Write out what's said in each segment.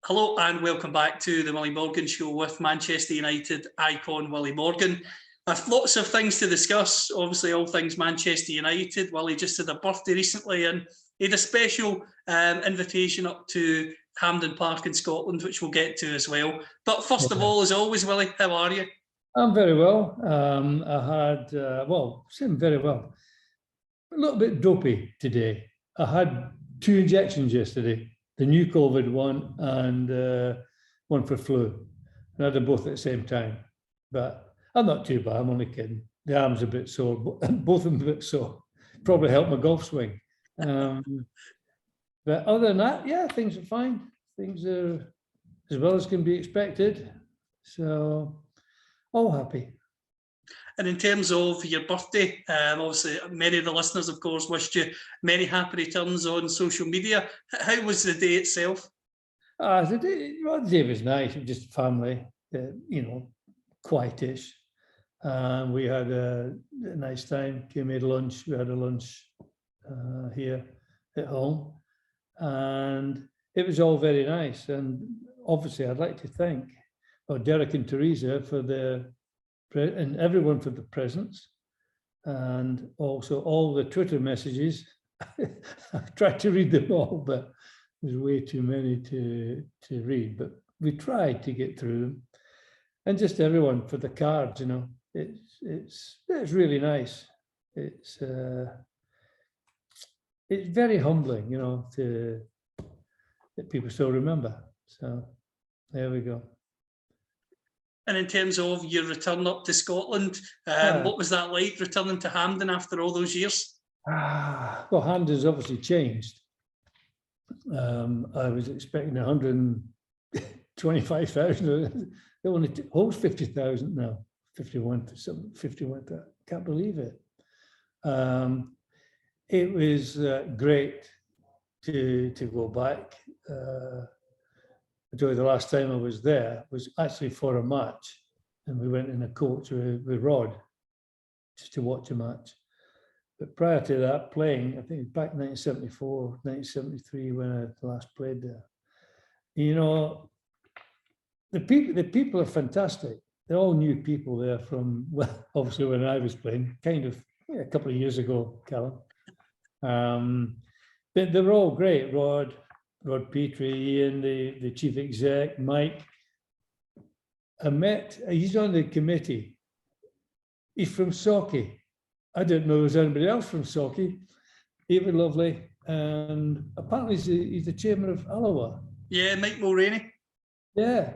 Hello and welcome back to the Willie Morgan Show with Manchester United icon Willie Morgan. Lots of things to discuss, obviously all things Manchester United. Willie just had a birthday recently and he had a special invitation up to Hampden Park in Scotland, which we'll get to as well. But first of all, as always, Willie, how are you? I'm very well. I'm very well. A little bit dopey today. I had 2 injections yesterday, the new COVID one and one for flu. And I had them both at the same time. But I'm not too bad, I'm only kidding. The arm's a bit sore, both of them a bit sore. Probably helped my golf swing. But other than that, yeah, things are fine. Things are as well as can be expected. So, all happy. And in terms of your birthday, obviously many of the listeners, of course, wished you many happy returns on social media. How was the day itself? The day was nice. It was just family, quietish. We had a nice time. Came made lunch. We had a lunch here at home, and it was all very nice. And obviously, I'd like to thank Derek and Teresa and everyone for the presents, and also all the Twitter messages. I've tried to read them all, but there's way too many to read. But we tried to get through them, and just everyone for the cards. It's really nice. It's very humbling, that people still remember. So there we go. And in terms of your return up to Scotland, what was that like, returning to Hampden after all those years? Well, Hampden's obviously changed. I was expecting 125,000. They only holds 50,000 now. 51. I can't believe it. It was great to go back. The last time I was there was actually for a match, and we went in a coach with Rod just to watch a match. But prior to that, playing, I think it was back in 1974, 1973 when I last played there. The people are fantastic. They're all new people there from, well, obviously when I was playing, kind of a couple of years ago, Callum. They were all great. Rod Petrie, Ian, the chief exec, Mike. He's on the committee. He's from Socky. I didn't know there was anybody else from Socky. He was lovely. And apparently he's the chairman of Alloa. Yeah, Mike Mulroney. Yeah.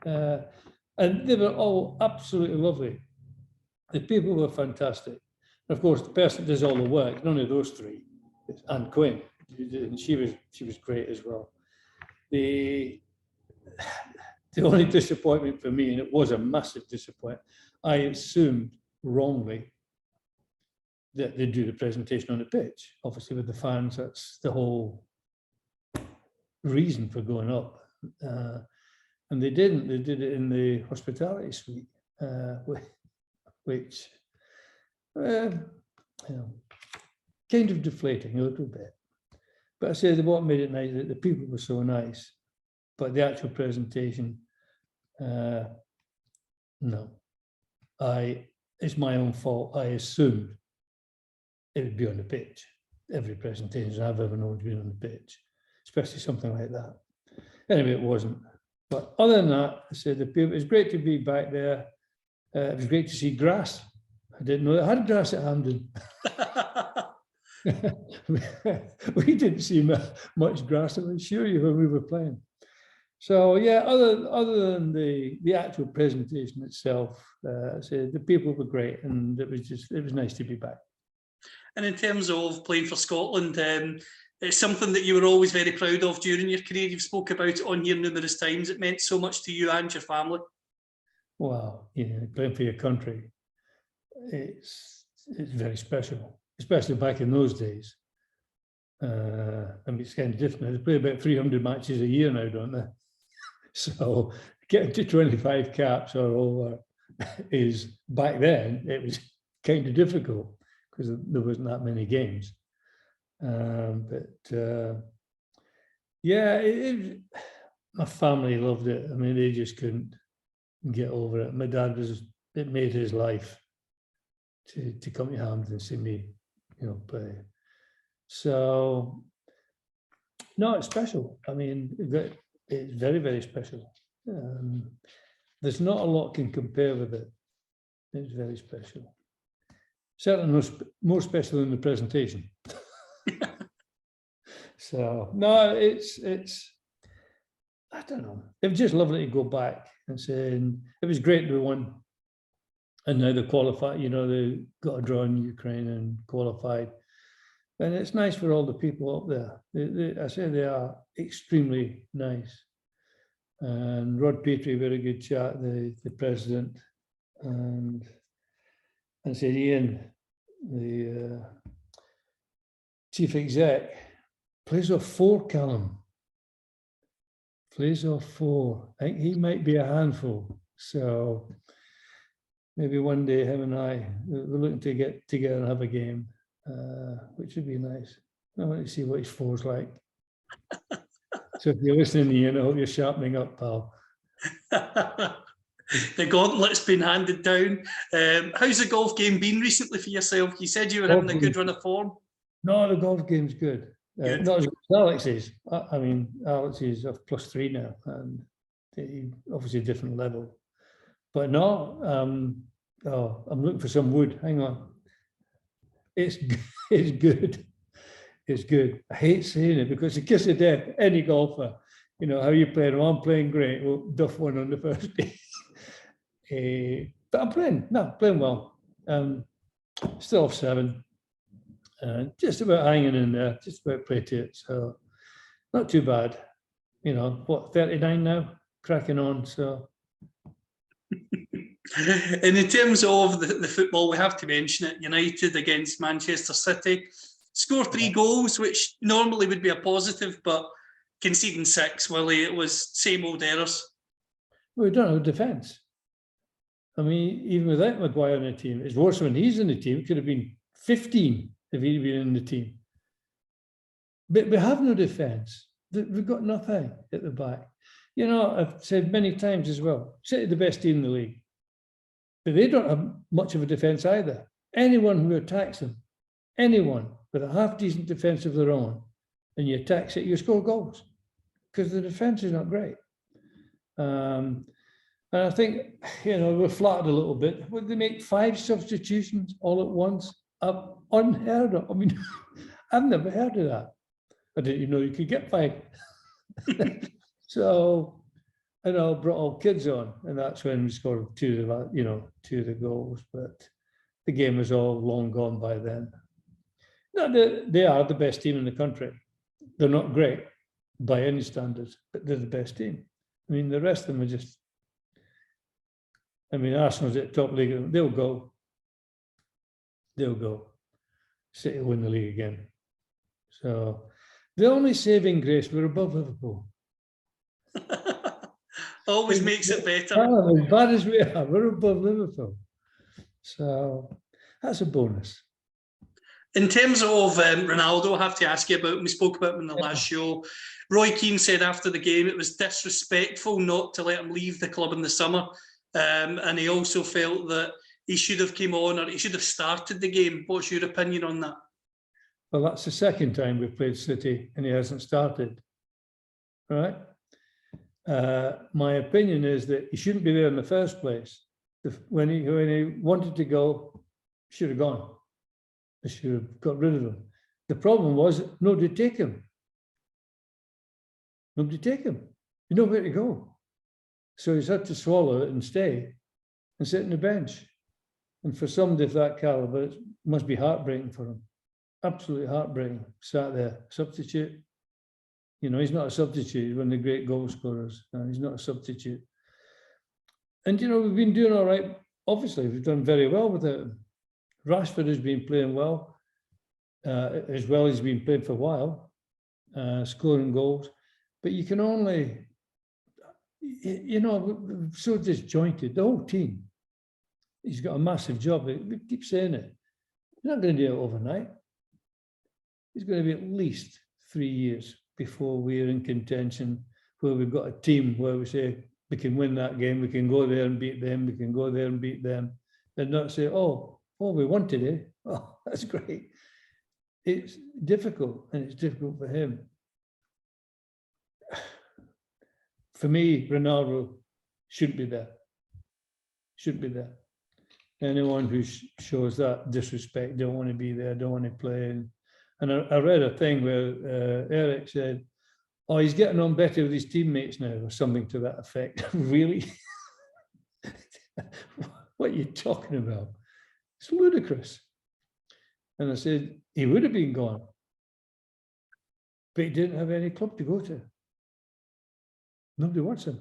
And they were all absolutely lovely. The people were fantastic. And of course, the person that does all the work, none of those three, it's Anne Quinn. And she was great as well. The only disappointment for me, and it was a massive disappointment, I assumed wrongly that they'd do the presentation on the pitch. Obviously with the fans, that's the whole reason for going up. And they didn't. They did it in the hospitality suite, which kind of deflating a little bit. But I said what made it nice that the people were so nice, but the actual presentation, no. It's my own fault. I assumed it would be on the pitch. Every presentation I've ever known to be on the pitch, especially something like that. Anyway, it wasn't. But other than that, I said the people. It was great to be back there. It was great to see grass. I didn't know they had grass at Hampden. We didn't see much grass, I assure you, when we were playing. So yeah, other than the actual presentation itself, so the people were great, and it was nice to be back. And in terms of playing for Scotland, it's something that you were always very proud of during your career. You've spoke about it on here numerous times. It meant so much to you and your family. Wow, playing for your country, it's very special. Especially back in those days. It's kind of different. They play about 300 matches a year now, don't they? So getting to 25 caps or over is, back then, it was kind of difficult because there wasn't that many games. my family loved it. I mean, they just couldn't get over it. My dad it made his life to come to Hampden and see me, play. So, no, it's special. I mean, it's very, very special. There's not a lot can compare with it. It's very special. Certainly more special than the presentation. So, no, it's, I don't know. It was just lovely to go back and say, it was great to win. And now they qualified, they got a draw in Ukraine and qualified. And it's nice for all the people up there. I say they are extremely nice. And Rod Petrie, very good chat, the president, and said Ian, the chief exec, plays off 4, Callum. Plays off 4. I think he might be a handful. So maybe one day him and we're looking to get together and have a game, which would be nice. I want to see what his 4's like. So if you're listening, Ian, I hope you're sharpening up, pal. The gauntlet's been handed down. How's the golf game been recently for yourself? You said you were having a good run of form. No, the golf game's good. Not as good as Alex's. I mean, Alex is of +3 now, and obviously a different level. But no, I'm looking for some wood. Hang on. It's good. It's good. I hate saying it because it kiss of death. Any golfer, how you playing? Well, I'm playing great. Well, duff one on the first day. But I'm playing well. Still off 7. Just about hanging in there. Just about play to it. So not too bad. 39 now, cracking on. So. And in terms of the football, we have to mention it. United against Manchester City. Score 3 goals, which normally would be a positive, but conceding 6, Willie, it was same old errors. Well, we don't have defence. I mean, even without Maguire in the team, it's worse when he's in the team. It could have been 15 if he'd been in the team. But we have no defence. We've got nothing at the back. I've said many times as well, City the best team in the league. But they don't have much of a defence either. Anyone who attacks them, anyone with a half-decent defence of their own, and you attack it, you score goals because the defence is not great. And I think, we're flattered a little bit. Would they make 5 substitutions all at once? Unheard of. I mean, I've never heard of that. I didn't even know you could get 5. So, brought all kids on, and that's when we scored 2 of the goals. But the game was all long gone by then. No, they are the best team in the country. They're not great by any standards, but they're the best team. I mean, the rest of them are just. I mean, Arsenal's at top league. They'll go. City will win the league again. So the only saving grace, we're above Liverpool. Always makes it better. As bad as we are, we're above Liverpool. So that's a bonus. In terms of Ronaldo, I have to ask you about, we spoke about him in the last show. Roy Keane said after the game it was disrespectful not to let him leave the club in the summer. And he also felt that he should have come on, or he should have started the game. What's your opinion on that? Well, that's the second time we've played City and he hasn't started. All right. My opinion is that he shouldn't be there in the first place. When he wanted to go, he should have gone. They should have got rid of him. The problem was nobody take him. Nobody take him. You know where to go. So he's had to swallow it and stay and sit on the bench. And for somebody of that caliber, it must be heartbreaking for him. Absolutely heartbreaking. Sat there, substitute. He's not a substitute. He's one of the great goal scorers. He's not a substitute. And, we've been doing all right. Obviously, we've done very well without him. Rashford has been playing well as he's been playing for a while, scoring goals. But you can only, so disjointed, the whole team. He's got a massive job. We keep saying it. He's not going to do it overnight. It's going to be at least 3 years before we're in contention where we've got a team where we say we can win that game, we can go there and beat them, we can go there and beat them, and not say, oh, we won today. Oh, that's great. It's difficult, and it's difficult for him. For me, Ronaldo shouldn't be there. Shouldn't be there. Anyone who shows that disrespect, don't want to be there, don't want to play. And I read a thing where Eric said, oh, he's getting on better with his teammates now, or something to that effect. Really? What are you talking about? It's ludicrous. And I said, he would have been gone, but he didn't have any club to go to. Nobody wants him.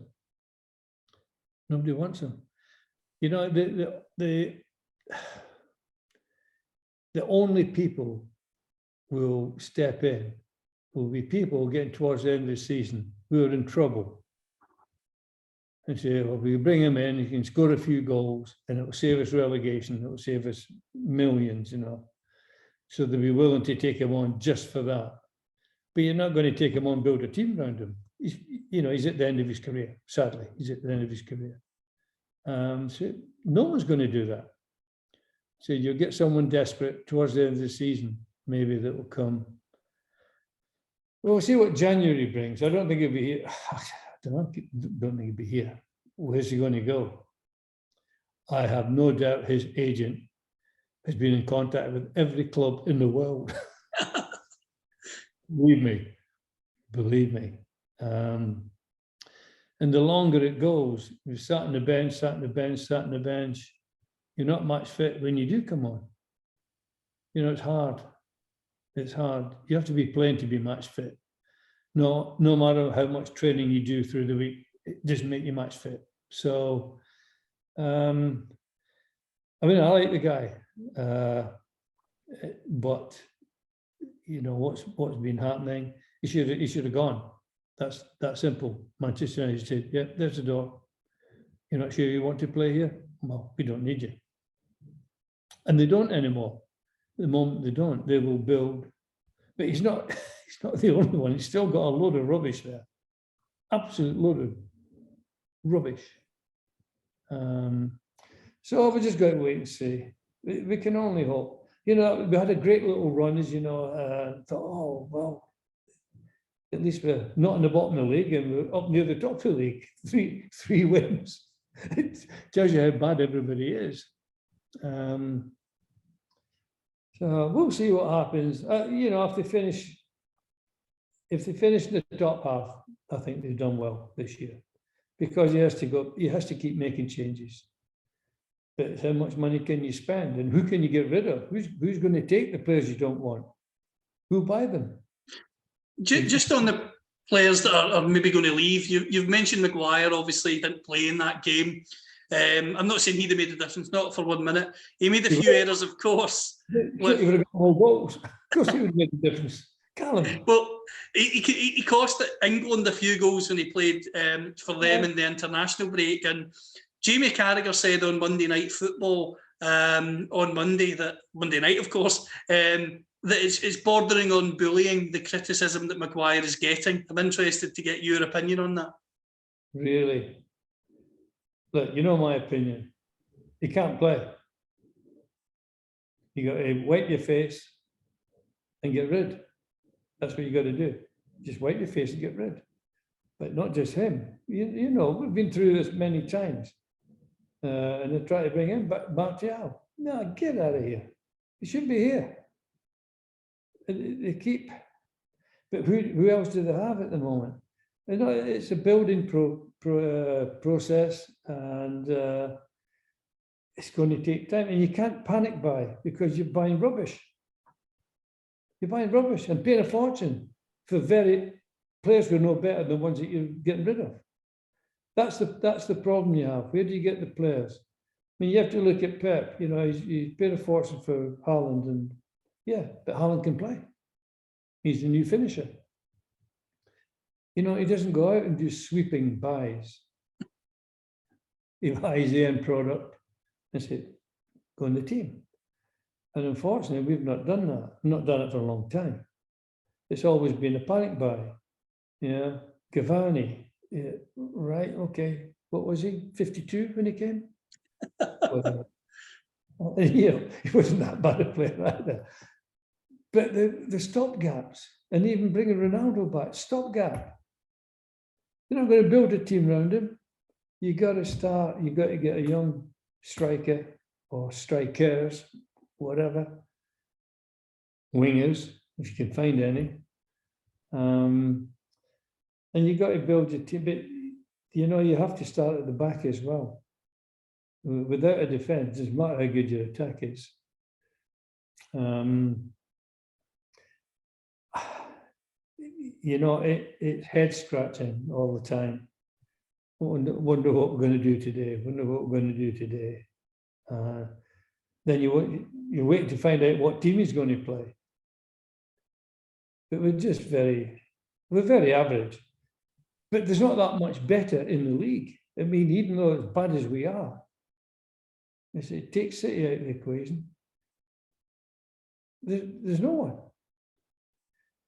Nobody wants him. You know, the only people who will step in will be people getting towards the end of the season who are in trouble and say, well, we bring him in, he can score a few goals and it will save us relegation, it will save us millions, you know. So they'll be willing to take him on just for that. But you're not going to take him on and build a team around him. He's, you know, he's at the end of his career, sadly. He's at the end of his career. So no one's going to do that. So you'll get someone desperate towards the end of the season, maybe that will come. We'll see what January brings. I don't think he'll be here. I don't think he'll be here. Where's he going to go? I have no doubt his agent has been in contact with every club in the world. Believe me. And the longer it goes, you've sat on the bench, you're not much fit when you do come on. You know, it's hard. It's hard. You have to be playing to be match fit. No matter how much training you do through the week, it doesn't make you match fit. So, I mean, I like the guy, but you know what's been happening. He should have gone. That's that simple. Manchester United said, "Yeah, there's the door. You're not sure you want to play here? Well, we don't need you." And they don't anymore. At the moment they don't. They will build, but he's not. He's not the only one. He's still got a load of rubbish there. Absolute load of rubbish. So we're just going to wait and see. We can only hope. You know, we had a great little run, as you know. Thought, oh well, at least we're not in the bottom of the league and we're up near the top of the league. Three wins. It tells you how bad everybody is. So we'll see what happens. You know, if they finish in the top half, I think they've done well this year, because he has to keep making changes. But how much money can you spend, and who can you get rid of? Who's going to take the players you don't want? Who'll buy them? Just on the players that are maybe going to leave, you've mentioned Maguire. Obviously, he didn't play in that game. I'm not saying he'd have made a difference, not for 1 minute. He made a few errors, of course. He would have got more goals. Of course, he would have made a difference. Callum. Well, he cost England a few goals when he played for them in the international break. And Jamie Carragher said on Monday Night Football on Monday night, of course, that it's bordering on bullying, the criticism that Maguire is getting. I'm interested to get your opinion on that. Really? Look, you know my opinion. He can't play. You got to wipe your face and get rid. That's what you got to do. Just wipe your face and get rid. But not just him. You know, we've been through this many times. And they try to bring him back Martial. No, get out of here. He shouldn't be here. They keep. But who else do they have at the moment? You know, it's a building process, and it's going to take time. And you can't panic buy, because you're buying rubbish. You're buying rubbish and paying a fortune for very players who are no better than the ones that you're getting rid of. That's the problem you have. Where do you get the players? I mean, you have to look at Pep. You know, he's paid a fortune for Haaland, and yeah, but Haaland can play. He's the new finisher. You know, he doesn't go out and do sweeping buys. He buys the end product and says, go in the team. And unfortunately, we've not done that. Not done it for a long time. It's always been a panic buy. Yeah, Cavani, Yeah, right, okay. What was he, 52 when he came? Well, you know, he wasn't that bad a player either. But the stopgaps, and even bringing Ronaldo back, stopgap. You're not going to build a team around him. You got to start, you got to get a young striker or strikers, whatever, wingers, if you can find any. And you got to build your team, but you know, you have to start at the back as well. Without a defense, it doesn't matter how good your attack is. You know, it's head scratching all the time. Wonder what we're going to do today. Wonder what we're going to do today. Then you wait to find out what team he's going to play. But we're very average. But there's not that much better in the league. I mean, even though as bad as we are, it takes City out of the equation. There's no one.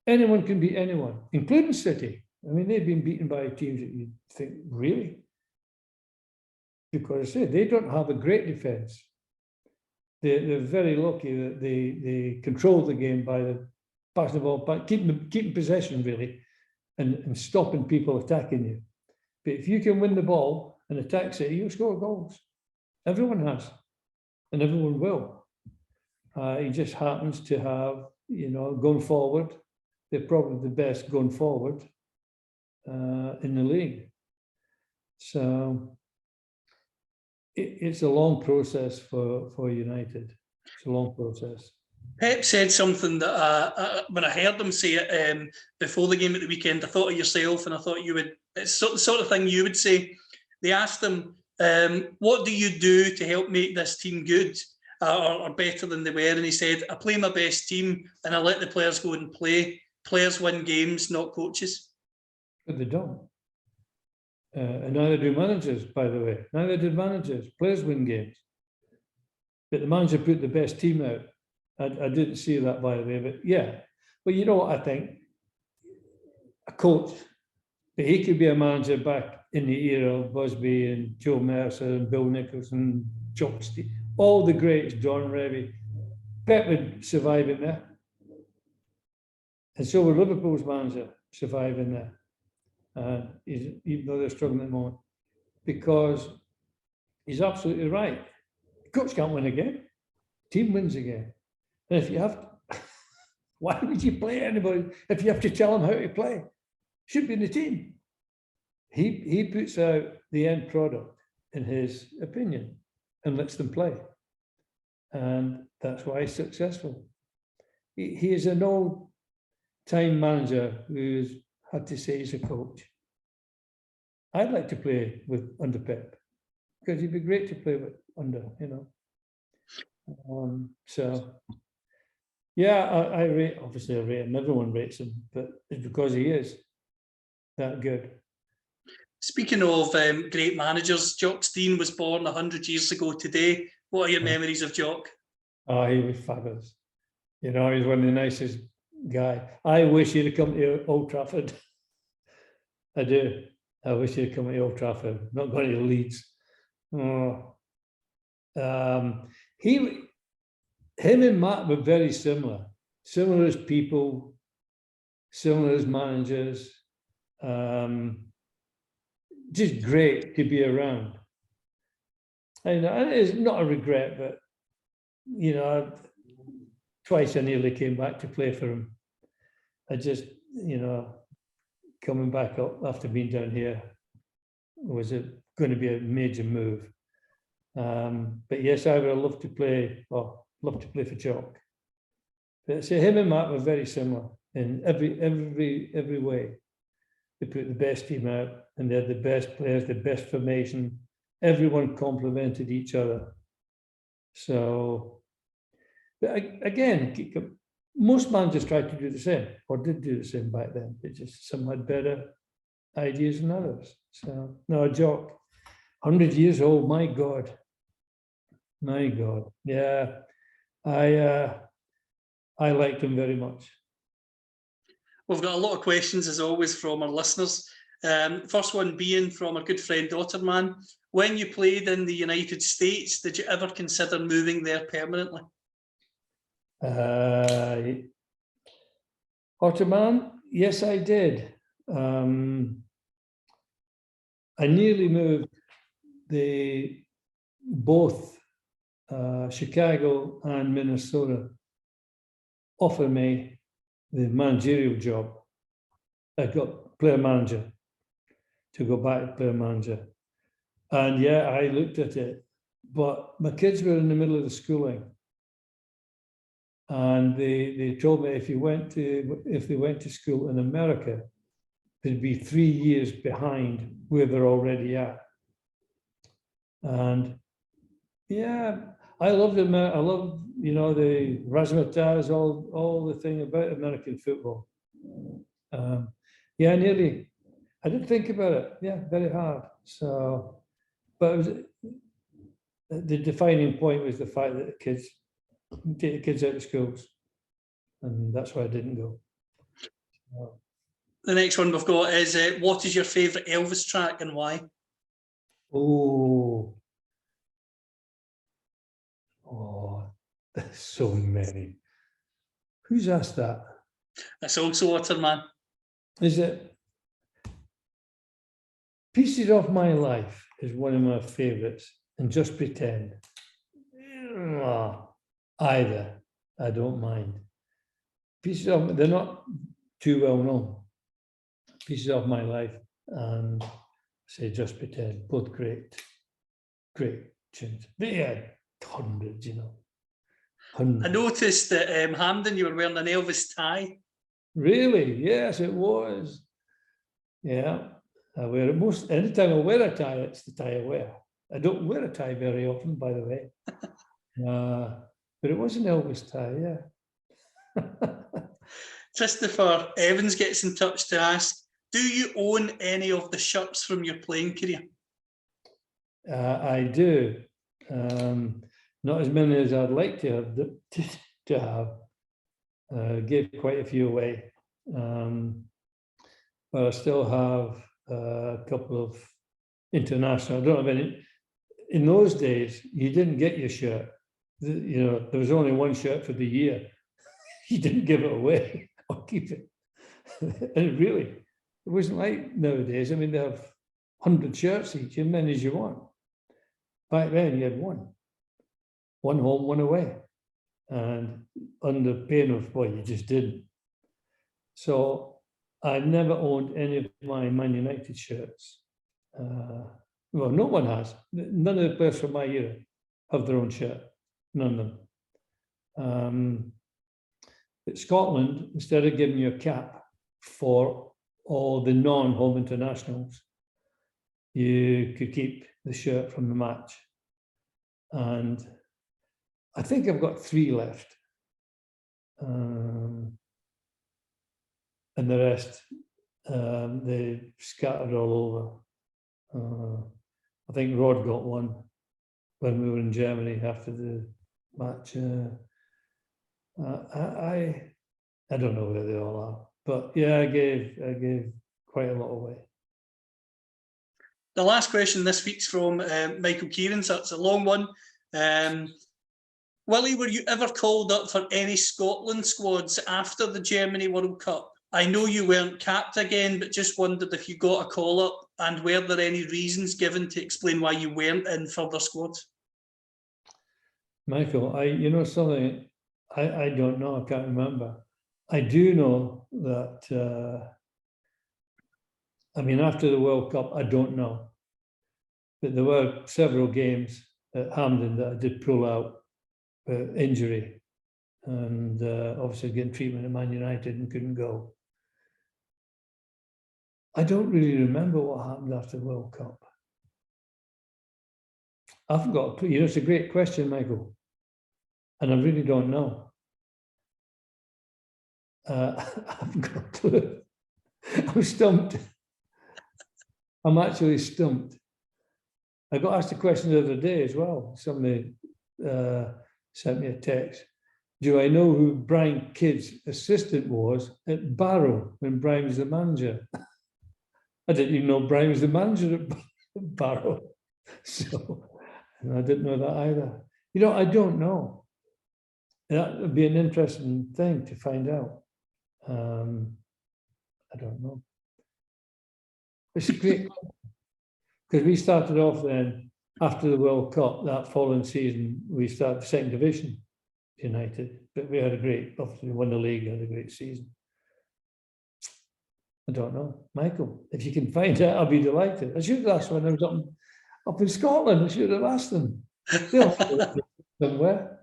Anyone can beat anyone, including City. I mean, they've been beaten by teams that you think, really? Because I say they don't have a great defense. They're very lucky that they control the game by the passing the ball, by keeping possession, really, and stopping people attacking you. But if you can win the ball and attack City, you'll score goals. Everyone has, and everyone will. He just happens to have, you know, going forward, they're probably the best going forward in the league. So it's a long process for United. It's a long process. Pep said something that when I heard him say it before the game at the weekend, I thought of yourself, and I thought you would. It's the sort of thing you would say. They asked him, "What do you do to help make this team good or better than they were?" And he said, "I play my best team, and I let the players go and play. Players win games, not coaches." But they don't. And neither do managers, by the way. Neither did managers. Players win games. But the manager put the best team out. I didn't see that, by the way, but yeah. Well, you know what I think? A coach, but he could be a manager back in the era of Busby and Joe Mercer and Bill Nicholson, Jock Steele, all the greats, John Revie. Pep would survive in there. And so would Liverpool's manager survive in there. Even though they're struggling at the moment, because he's absolutely right. Coach can't win a game. Team wins a game. And if you have to, why would you play anybody if you have to tell them how to play? Should be in the team. He puts out the end product in his opinion and lets them play. And that's why he's successful. He is an old-time manager who's had to say he's a coach. I'd like to play under Pep because he'd be great to play with under, you know. So yeah, I rate, obviously I rate him, everyone rates him, but it's because he is that good. Speaking of great managers, Jock Stein was born 100 years ago today. What are your memories of Jock? Oh, he was fabulous. You know, he's one of the nicest guys. I wish he'd have come to Old Trafford. I do. I wish he'd come to Old Trafford, not going to Leeds. Oh. Him and Matt were very similar as people, similar as managers. Just great to be around. And it's not a regret, but you know, twice I nearly came back to play for him. I just, you know, coming back up after being down here was going to be a major move. But yes, I would have loved to play. Well, love to play for Jock. But so him and Matt were very similar in every way. They put the best team out, and they had the best players, the best formation. Everyone complemented each other. So, but again, most managers tried to do the same, or did do the same back then. It just some had better ideas than others. So no, Jock, 100 years old. My God, yeah. I liked him very much. We've got a lot of questions, as always, from our listeners. First one being from a good friend, Otterman. When you played in the United States, did you ever consider moving there permanently? Otterman, yes, I did. I nearly moved. Both Chicago and Minnesota offered me the managerial job. I got player manager to go back to player manager. And yeah, I looked at it, but my kids were in the middle of the schooling. And they told me if they went to school in America, they'd be 3 years behind where they're already at. And yeah, I loved it. I love, the razzmatazz, all the thing about American football. Yeah, nearly. I did think about it. Yeah, very hard. So, but it was, the defining point was the fact that take the kids out of schools, and that's why I didn't go. So, the next one we've got is what is your favourite Elvis track and why? Oh, there's so many. Who's asked that? That's also Otterman. Is it Pieces of My Life is one of my favourites, and Just Pretend. Either, I don't mind. They're not too well known. Pieces of My Life and say Just Pretend, both great tunes. They had hundreds, Hundreds. I noticed that Hampden, you were wearing an Elvis tie. Really? Yes, it was. Yeah, I wear it anytime I wear a tie, it's the tie I wear. I don't wear a tie very often, by the way. But it was an Elvis tie, yeah. Christopher Evans gets in touch to ask, do you own any of the shirts from your playing career? I do. Not as many as I'd like to have. Gave quite a few away. But I still have a couple of international. I don't have any. In those days, you didn't get your shirt. There was only one shirt for the year. You didn't give it away or keep it. And really, it wasn't like nowadays. I mean, they have 100 shirts each, as many as you want. Back then, you had one home, one away. And under pain of, well, you just didn't. So I never owned any of my Man United shirts. Well, no one has. None of the players from my era have their own shirt. None of them. At Scotland, instead of giving you a cap for all the non-home internationals, you could keep the shirt from the match. And I think I've got 3 left. And the rest, they scattered all over. I think Rod got one when we were in Germany after the match. I don't know where they all are, but yeah, I gave quite a lot away. The last question this week's from Michael Kieran, so it's a long one. Willie, were you ever called up for any Scotland squads after the Germany World Cup? I know you weren't capped again, but just wondered if you got a call up, and were there any reasons given to explain why you weren't in further squads? Michael, something, I don't know, I can't remember. I do know that, after the World Cup, I don't know. But there were several games at Hampden that I did pull out injury, and obviously getting treatment at Man United and couldn't go. I don't really remember what happened after the World Cup. I forgot. It's a great question, Michael, and I really don't know. I haven't got a clue. I'm stumped. I'm actually stumped. I got asked a question the other day as well. Somebody sent me a text. Do I know who Brian Kidd's assistant was at Barrow when Brian was the manager? I didn't even know Brian was the manager at Barrow. So, and I didn't know that either. You know, I don't know. That would be an interesting thing to find out. I don't know. It's great because we started off then after the World Cup that following season. We started second division, United, but we had a great. Obviously, we won the league, had a great season. I don't know, Michael. If you can find out, I'll be delighted. I should have asked when I was up in Scotland. I should have asked them. They'll somewhere.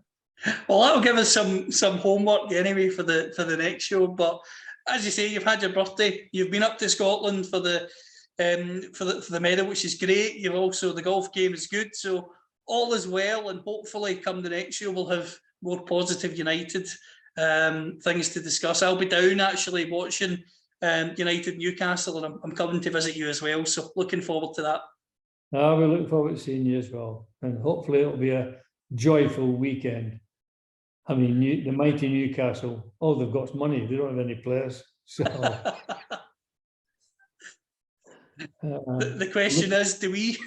Well, that'll give us some homework anyway for the next show. But as you say, you've had your birthday. You've been up to Scotland for the medal, which is great. You've also, the golf game is good, so all is well. And hopefully, come the next year, we'll have more positive United things to discuss. I'll be down actually watching United Newcastle, and I'm coming to visit you as well. So looking forward to that. We're looking forward to seeing you as well, and hopefully it'll be a joyful weekend. I mean, the mighty Newcastle, oh, they've got money. They don't have any players. So the question is, do we?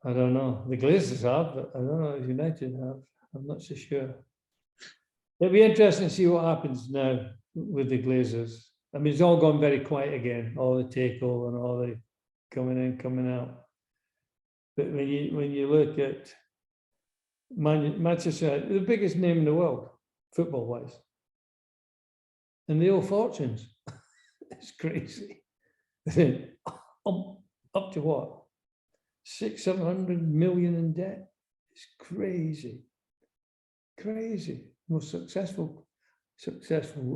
I don't know. The Glazers have, but I don't know if United have. I'm not so sure. It'll be interesting to see what happens now with the Glazers. I mean, it's all gone very quiet again. All the takeover and all the coming in, coming out. But when you look at Manchester, the biggest name in the world, football-wise, and they owe fortunes. It's crazy. Up to what? 600-700 million in debt. It's crazy. Crazy. Most successful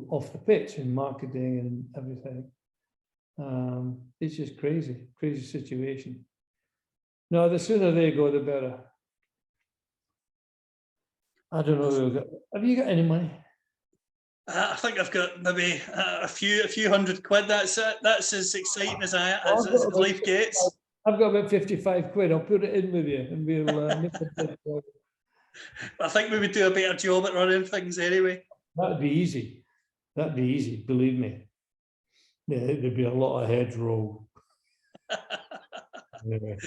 off the pitch in marketing and everything. It's just crazy situation. No, the sooner they go, the better. I don't know. Have you got any money? I think I've got maybe a few £100. That's it. That's as exciting as life gets. I've got about 55 quid. I'll put it in with you, and we'll make it. I think we would do a better job at running things anyway. That'd be easy. That'd be easy. Believe me. Yeah, there'd be a lot of heads roll. Anyway.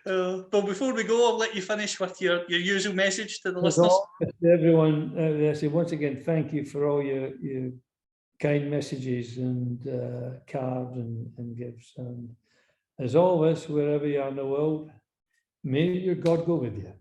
But before we go, I'll let you finish with your usual message to the listeners. Everyone, I say once again, thank you for all your kind messages and cards and gifts. And as always, wherever you are in the world, may your God go with you.